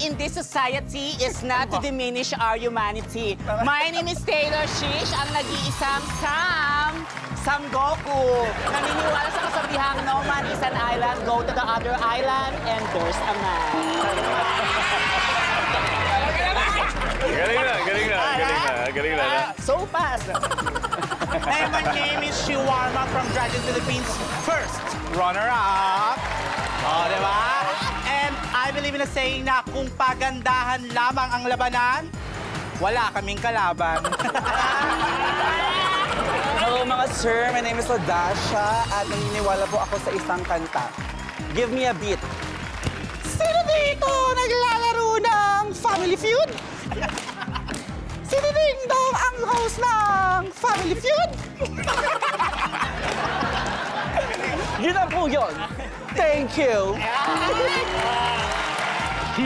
in this society is not to diminish our humanity. My name is Taylor Shish, ang nag-iisang Sam Goku. Naniniwala sa kasabihang no man is an island, go to the other island, and there's a man. Galing na. So fast. Hey, my name is Shiwarma from Dragon Philippines. First runner-up. Oh, di ba? And I believe in a saying na kung pagandahan lamang ang labanan, wala kaming kalaban. Hello mga sir, my name is Odasha at naniniwala po ako sa isang kanta. Give me a beat. Sino dito naglalaro ng Family Feud? Sino ding dong ang host ng Family Feud? Yun na po yun. Thank you.